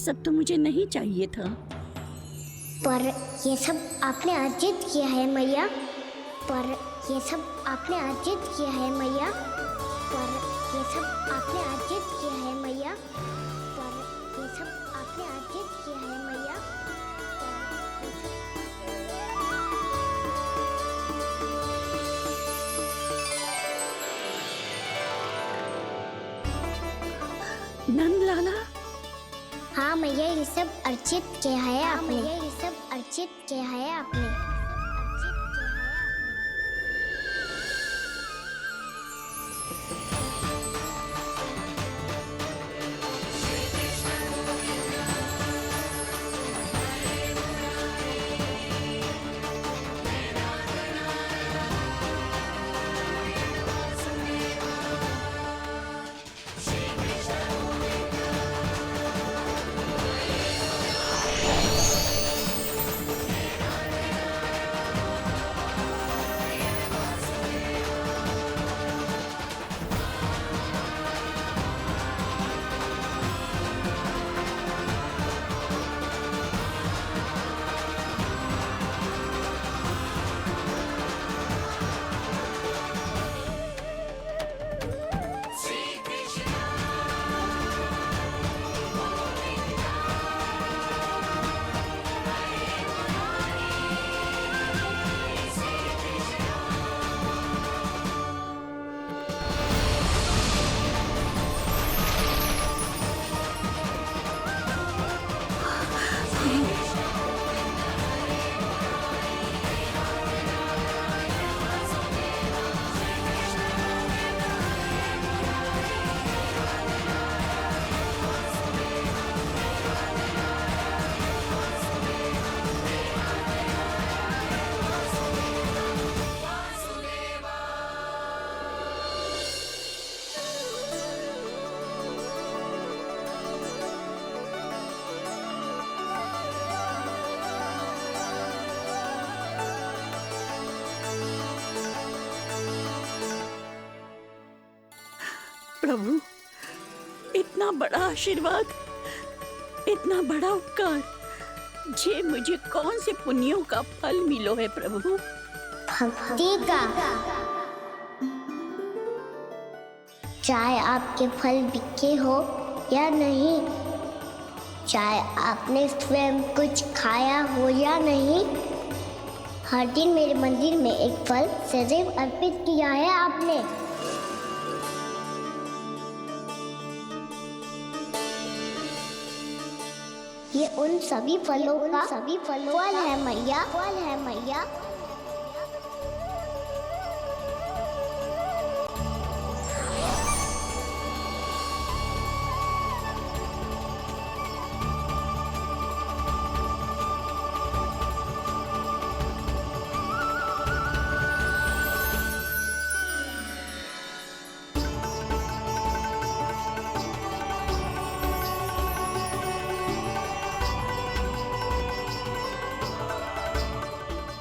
सब तो मुझे नहीं चाहिए था। पर ये सब आपने अर्जित किया है मैया। पर ये सब आपने अर्जित किया है मैया। पर ये सब आपने अर्जित किया है मैया। पर ये सब आपने अर्जित किया है मैया। नंद लाला, हाँ मैया, ये सब अर्जित किया है आपने। ये सब अर्जित किया है आपने। प्रभु, इतना बड़ा आशीर्वाद, इतना बड़ा उपकार, जे मुझे कौन से पुण्यों का फल मिलो है प्रभु? भक्ति का। चाहे आपके फल बिके हो या नहीं, चाहे आपने स्वयं कुछ खाया हो या नहीं, हर दिन मेरे मंदिर में एक फल सदैव अर्पित किया है आपने। ये उन सभी फलों का फल है मैया। फल है मैया।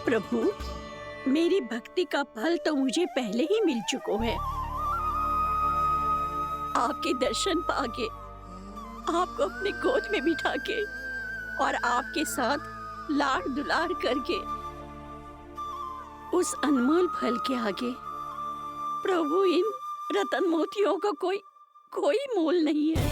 प्रभु, मेरी भक्ति का फल तो मुझे पहले ही मिल चुका है। आपके दर्शन पाके, आपको अपने गोद में बिठा के और आपके साथ लाड दुलार करके, उस अनमोल फल के आगे प्रभु इन रतन मोतियों का कोई मोल नहीं है।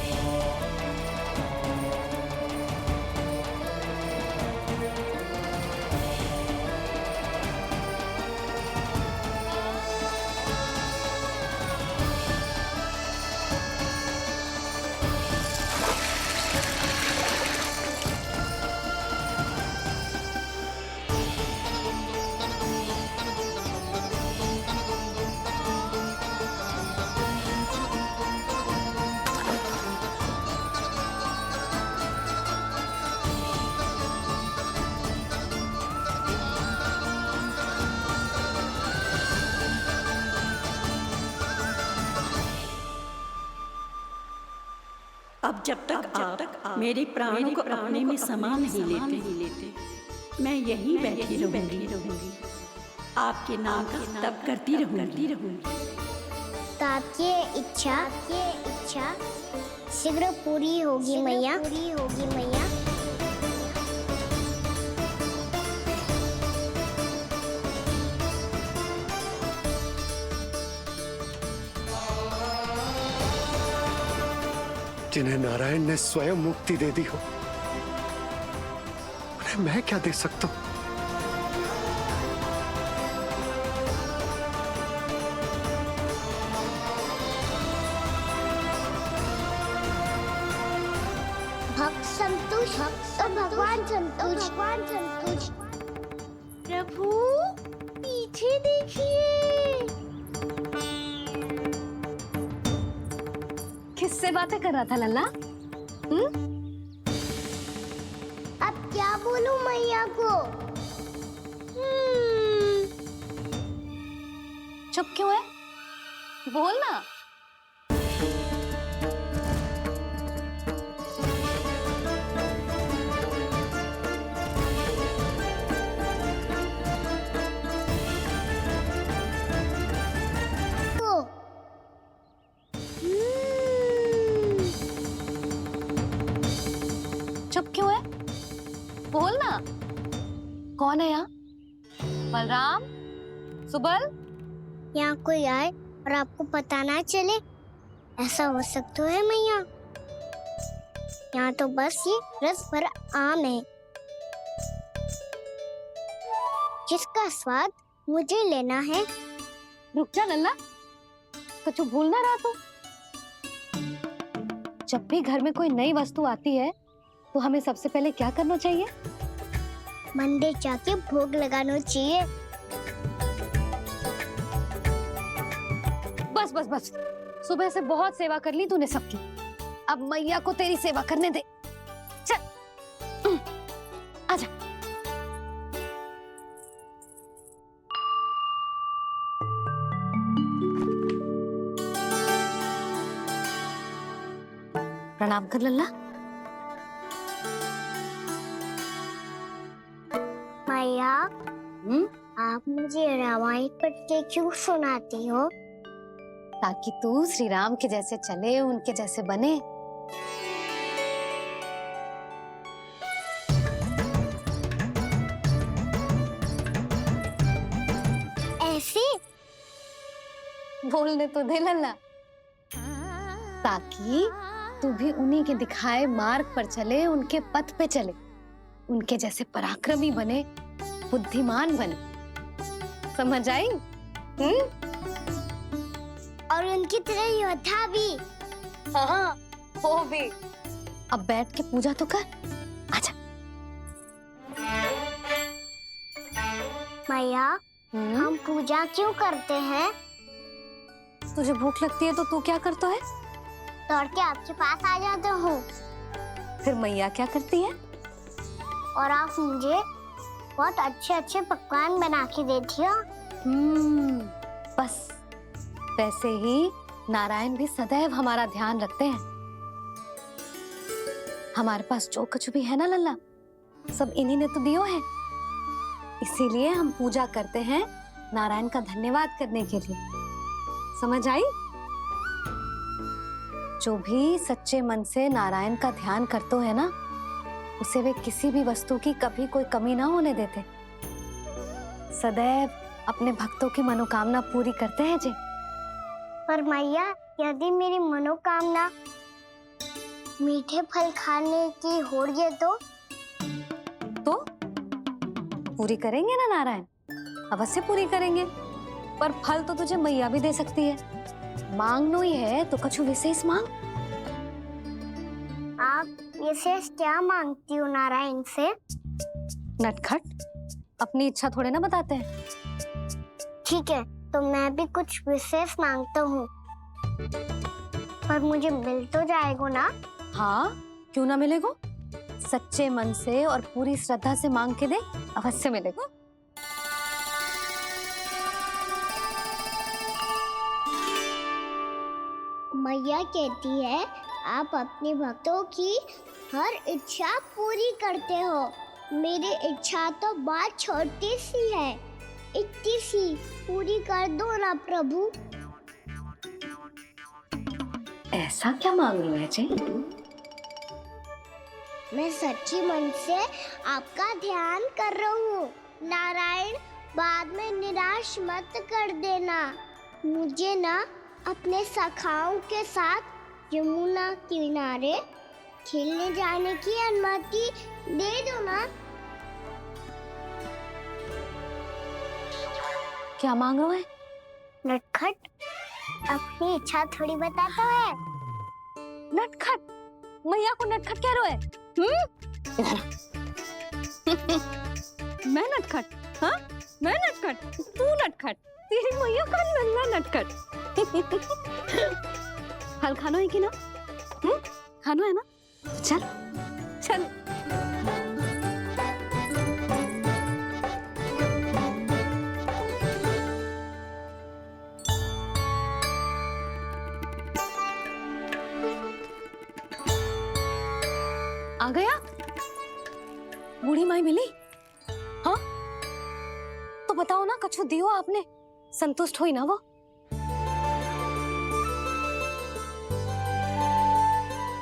अब जब तक आप मेरे प्राणों को अपने में समा नहीं लेते, मैं यहीं बैठी रहूंगी, आपके नाम का तप करती रहूंगी। तो आपकी इच्छा शीघ्र पूरी होगी मैया, पूरी होगी मैया। जिन्हें नारायण ने स्वयं मुक्ति दे दी हो, उन्हें मैं क्या दे सकता हूं? भक्त संतुष्ट, तो भगवान संतुष्ट, भगवान संतुष्ट। प्रभु पीछे देखिए। किससे बातें कर रहा था लल्ला? अब क्या बोलूं मैया को? चुप क्यों है? बोल ना। चुप क्यों है? बोल ना। कौन है यहाँ? बलराम, सुबल? यहाँ कोई आए और आपको पता ना चले, ऐसा हो सकता है मैया? यहाँ तो बस ये रस भरा आम है, जिसका स्वाद मुझे लेना है। रुक जा लल्ला, कुछ भूल ना रहा तू। जब भी घर में कोई नई वस्तु आती है तो हमें सबसे पहले क्या करना चाहिए? मंदिर जाके भोग लगाना चाहिए। बस बस बस, सुबह से बहुत सेवा कर ली तूने सबकी, अब मैया को तेरी सेवा करने दे। चल आजा। प्रणाम कर लल्ला। मैया, आप मुझे रामायण पढ़ के क्यों सुनाती हो? ताकि तू श्री राम के जैसे चले, उनके जैसे बने। ऐसे बोलने तो दे लल्ला, ताकि तू भी उन्हीं के दिखाए मार्ग पर चले, उनके पथ पे चले, उनके जैसे पराक्रमी बने, बुद्धिमान बने। समझ आई? और उनकी तरह योद्धा भी। हाँ, वो भी। अब बैठ के पूजा तो कर। आजा। मैया, हम पूजा क्यों करते हैं? तुझे भूख लगती है तो तू क्या करता है? दौड़ के आपके पास आ जाता हूँ। फिर मैया क्या करती है? और आप मुझे बहुत अच्छे अच्छे पकवान बना के देती हो। बस वैसे ही नारायण भी सदैव हमारा ध्यान रखते हैं। हमारे पास जो कुछ भी है ना लल्ला, सब इन्हीं ने तो दियो है। इसीलिए हम पूजा करते हैं नारायण का धन्यवाद करने के लिए। समझ आई? जो भी सच्चे मन से नारायण का ध्यान करते है ना, उसे वे किसी भी वस्तु की कभी कोई कमी ना होने देते। सदैव अपने भक्तों की मनोकामना पूरी करते हैं जी। पर मैया, यदि मेरी मनोकामना मीठे फल खाने की हो रही तो पूरी करेंगे ना नारायण, अवश्य पूरी करेंगे। पर फल तो तुझे मैया भी दे सकती है। मांगनो ही है तो कुछ विशेष मांग। आप विशेष क्या मांगती हो नारायण से? नटखट, अपनी इच्छा थोड़े ना बताते हैं। ठीक है, तो मैं भी कुछ विशेष मांगता हूँ, पर मुझे मिल तो जाएगा ना? हाँ, क्यों ना मिलेगा? सच्चे मन से और पूरी श्रद्धा से मांग के दे, अवश्य मिलेगा। मैया कहती है आप अपने भक्तों की हर इच्छा पूरी करते हो। मेरी इच्छा तो बहुत छोटी सी है, इतनी सी पूरी कर दो ना प्रभु। ऐसा क्या मांग रहे हैं जी? मैं सच्ची मन से आपका ध्यान कर रहा हूँ। नारायण, बाद में निराश मत कर देना। मुझे ना अपने सखाओं के साथ यमुना किनारे खेलने जाने की अनुमति दे दो ना। क्या मांग रहे हैं? नटखट, अपनी इच्छा थोड़ी बताता है। नटखट? मैया को नटखट कह रहे हैं? मैं नटखट? हाँ, मैं नटखट, तू नटखट, तेरी मैया का नल्ला नटखट। हल खानो है कि ना? खानो है ना? चल चल। आ गया? बूढ़ी माई मिली? हाँ, तो बताओ ना, कछु दियो आपने, संतुष्ट हुई ना वो?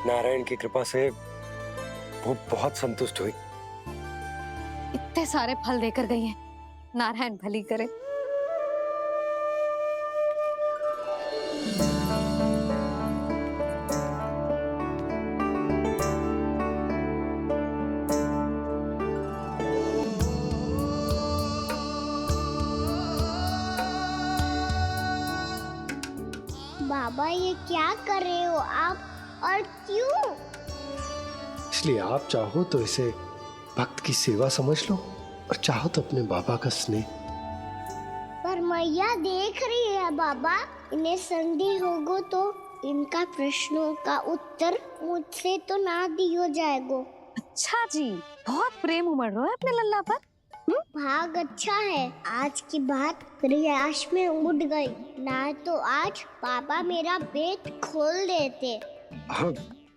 नारायण की कृपा से वो बहुत संतुष्ट हुई। इतने सारे फल देकर गई हैं, नारायण भली करे। बाबा, ये क्या कर रहे हो आप, और क्यों? इसलिए आप चाहो तो इसे भक्त की सेवा समझ लो, और चाहो तो अपने बाबा का स्नेह। पर मैया देख रही है बाबा, इन्हें संदेह होगो तो इनका प्रश्नों का उत्तर मुझसे तो ना दियो जाएगो। अच्छा जी, बहुत प्रेम उमड़ रहा है अपने लल्ला पर। भाग अच्छा है, आज की बात प्रयास में उड़ गई, ना तो आज पापा मेरा पेट खोल देते।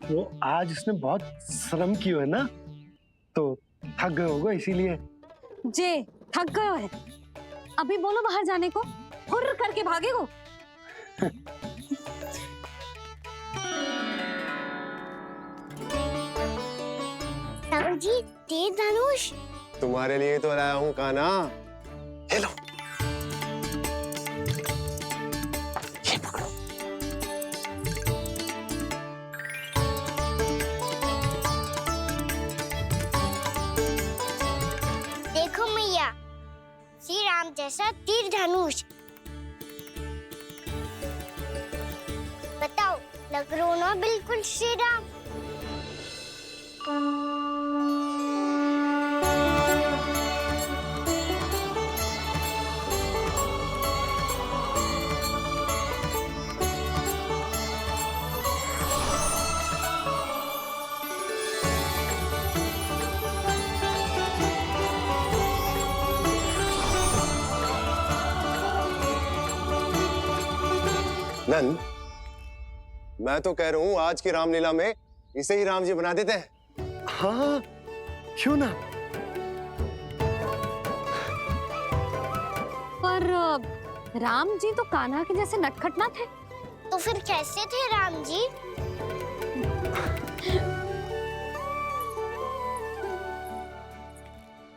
वो आज उसने बहुत श्रम किया है ना, तो थक गए होगा इसीलिए। जे थक गयो है, अभी बोलो बाहर जाने को, हुर्र करके भागेगो। जी, तेज धनुष तुम्हारे लिए तो लाया हूँ कान्हा। ले लो। ये पकड़ो। देखो मैया, श्री राम जैसा तीर धनुष। बताओ, लग रहा ना बिल्कुल श्री राम? नंद, मैं तो कह रहा हूँ आज की रामलीला में इसे ही राम जी बना देते हैं। हाँ, क्यों ना। पर राम जी तो कान्हा के जैसे नटखट ना थे। तो फिर कैसे थे राम जी?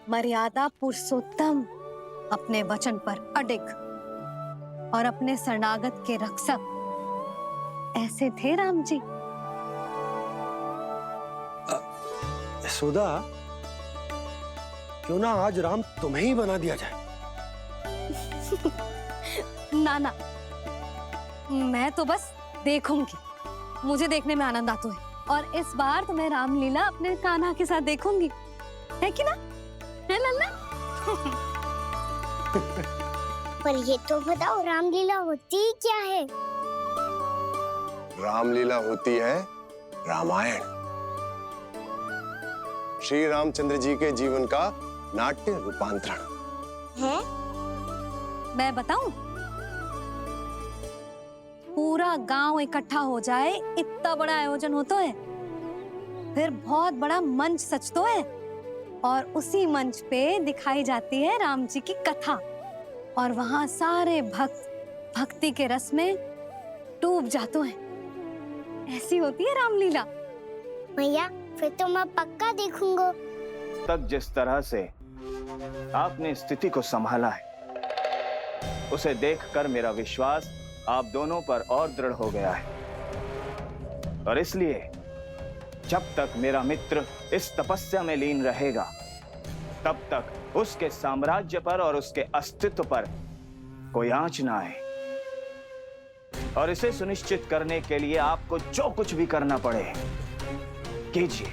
मर्यादा पुरुषोत्तम, अपने वचन पर अडिग और अपने शरणागत के रक्षक, ऐसे थे राम जी। यशोदा, क्यों ना आज राम तुम्हें ही बना दिया जाए। ना ना, मैं तो बस देखूंगी, मुझे देखने में आनंद आता है, और इस बार तो मैं रामलीला अपने कान्हा के साथ देखूंगी, है कि ना? है लल्ला? पर ये तो बताओ, रामलीला होती क्या है? रामलीला होती है रामायण, श्री रामचंद्र जी के जीवन का नाट्य रूपांतरण है। मैं बताऊं? पूरा गांव इकट्ठा हो जाए, इतना बड़ा आयोजन होता है, फिर बहुत बड़ा मंच सजतो है, और उसी मंच पे दिखाई जाती है राम जी की कथा, और वहां सारे भक्त भक्ति के रस में डूब जाते हैं। ऐसी होती है रामलीला। मैया फिर तो मैं पक्का देखूंगा। तक जिस तरह से आपने स्थिति को संभाला है, उसे देखकर मेरा विश्वास आप दोनों पर और दृढ़ हो गया है। और इसलिए जब तक मेरा मित्र इस तपस्या में लीन रहेगा, तब तक उसके साम्राज्य पर और उसके अस्तित्व पर कोई आंच ना आए। और इसे सुनिश्चित करने के लिए आपको जो कुछ भी करना पड़े कीजिए।